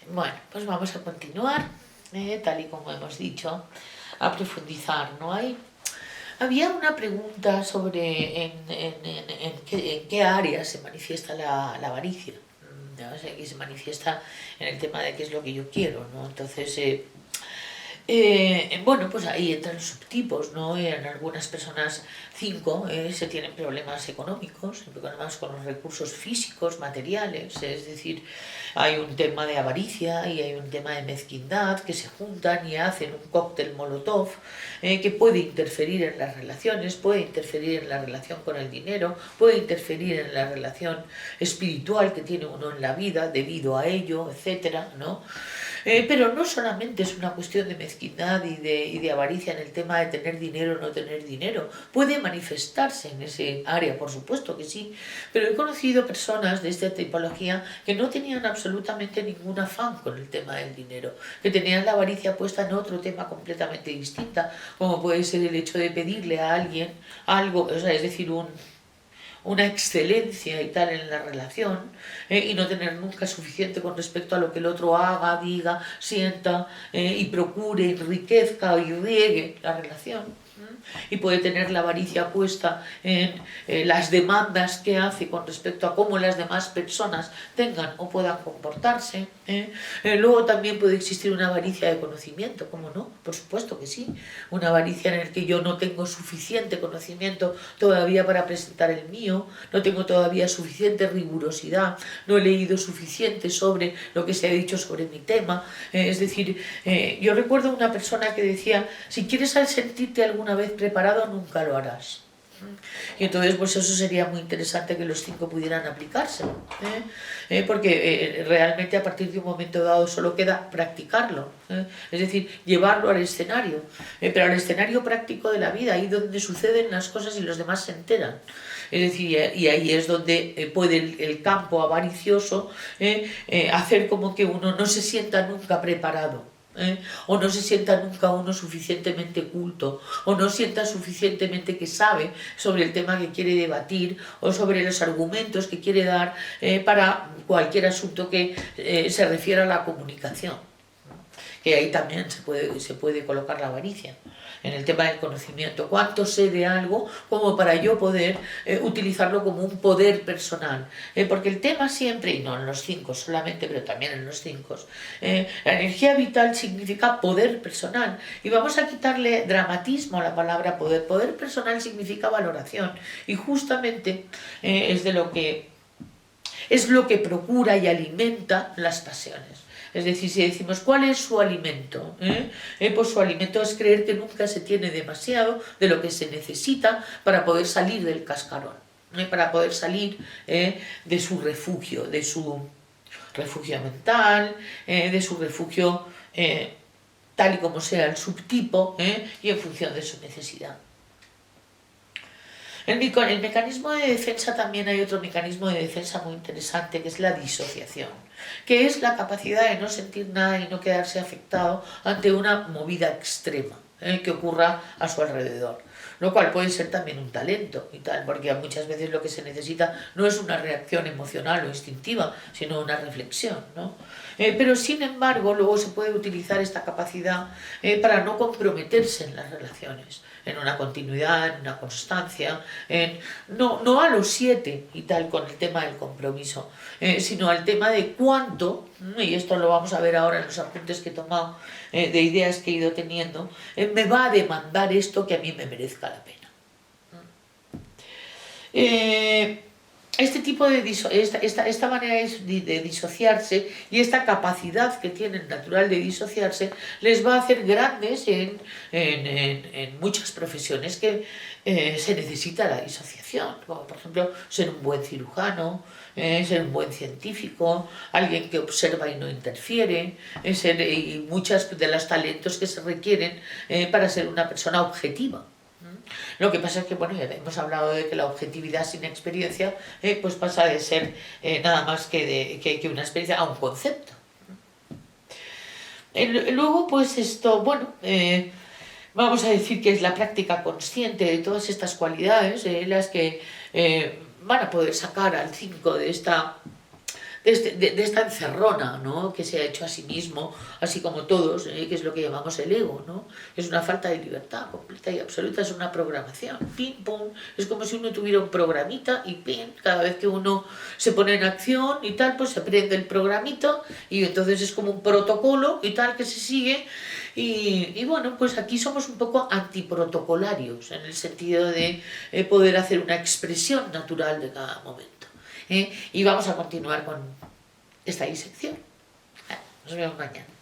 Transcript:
Bueno, pues vamos a continuar, tal y como hemos dicho, a profundizar, ¿no? Había una pregunta sobre en qué área se manifiesta la avaricia. ¿No? O sea, que se manifiesta en el tema de qué es lo que yo quiero, ¿no? Entonces, bueno, pues ahí entran subtipos, ¿no? En algunas personas, 5, se tienen problemas económicos, problemas con los recursos físicos, materiales, es decir, hay un tema de avaricia y hay un tema de mezquindad que se juntan y hacen un cóctel molotov que puede interferir en las relaciones, puede interferir en la relación con el dinero, puede interferir en la relación espiritual que tiene uno en la vida debido a ello, etcétera, ¿no? Pero no solamente es una cuestión de mezquindad y de avaricia en el tema de tener dinero o no tener dinero. Puede manifestarse en ese área, por supuesto que sí. Pero he conocido personas de esta tipología que no tenían absolutamente ningún afán con el tema del dinero, que tenían la avaricia puesta en otro tema completamente distinta, como puede ser el hecho de pedirle a alguien algo, o sea, es decir, una excelencia y tal en la relación, y no tener nunca suficiente con respecto a lo que el otro haga, diga, sienta, y procure, enriquezca y riegue la relación. Y puede tener la avaricia puesta en las demandas que hace con respecto a cómo las demás personas tengan o puedan comportarse. Luego también puede existir una avaricia de conocimiento, ¿cómo no? Por supuesto que sí. Una avaricia en la que yo no tengo suficiente conocimiento todavía para presentar el mío, no tengo todavía suficiente rigurosidad, no he leído suficiente sobre lo que se ha dicho sobre mi tema. Es decir, yo recuerdo una persona que decía, si quieres sentirte alguna vez preparado, nunca lo harás. Y entonces pues eso sería muy interesante que los 5 pudieran aplicarse, porque realmente a partir de un momento dado solo queda practicarlo, es decir, llevarlo al escenario, pero al escenario práctico de la vida, ahí donde suceden las cosas y los demás se enteran. Es decir, y ahí es donde puede el campo avaricioso hacer como que uno no se sienta nunca preparado. O no se sienta nunca uno suficientemente culto, o no sienta suficientemente que sabe sobre el tema que quiere debatir o sobre los argumentos que quiere dar para cualquier asunto que se refiera a la comunicación. Que ahí también se puede colocar la avaricia, en el tema del conocimiento. ¿Cuánto sé de algo como para yo poder utilizarlo como un poder personal? Porque el tema siempre, y no en los 5 solamente, pero también en los 5, la energía vital significa poder personal. Y vamos a quitarle dramatismo a la palabra poder. Poder personal significa valoración. Y justamente es lo que procura y alimenta las pasiones. Es decir, si decimos, ¿cuál es su alimento? Pues su alimento es creer que nunca se tiene demasiado de lo que se necesita para poder salir del cascarón, para poder salir de su refugio mental, de su refugio tal y como sea el subtipo, y en función de su necesidad. El mecanismo de defensa, también hay otro mecanismo de defensa muy interesante, que es la disociación, que es la capacidad de no sentir nada y no quedarse afectado ante una movida extrema que ocurra a su alrededor. Lo cual puede ser también un talento y tal, porque muchas veces lo que se necesita no es una reacción emocional o instintiva, sino una reflexión, ¿no? Pero sin embargo, luego se puede utilizar esta capacidad para no comprometerse en las relaciones, en una continuidad, en una constancia, no a los 7 y tal con el tema del compromiso, sino al tema de cuánto, y esto lo vamos a ver ahora en los apuntes que he tomado, de ideas que he ido teniendo, me va a demandar esto que a mí me merezca la pena. Este tipo de esta manera de disociarse y esta capacidad que tienen natural de disociarse les va a hacer grandes en muchas profesiones que se necesita la disociación, como por ejemplo ser un buen cirujano, ser un buen científico, alguien que observa y no interfiere, y muchos de los talentos que se requieren para ser una persona objetiva. Lo que pasa es que, bueno, ya hemos hablado de que la objetividad sin experiencia pues pasa de ser nada más que una experiencia a un concepto. Luego, pues esto, bueno, vamos a decir que es la práctica consciente de todas estas cualidades las que van a poder sacar al 5 de de esta encerrona, ¿no? Que se ha hecho a sí mismo, así como todos, que es lo que llamamos el ego, ¿no? Es una falta de libertad completa y absoluta, es una programación, pim, pum, es como si uno tuviera un programita y pim, cada vez que uno se pone en acción y tal, pues se prende el programito y entonces es como un protocolo y tal que se sigue y bueno, pues aquí somos un poco antiprotocolarios en el sentido de poder hacer una expresión natural de cada momento. Y vamos a continuar con esta disección. Nos vemos mañana.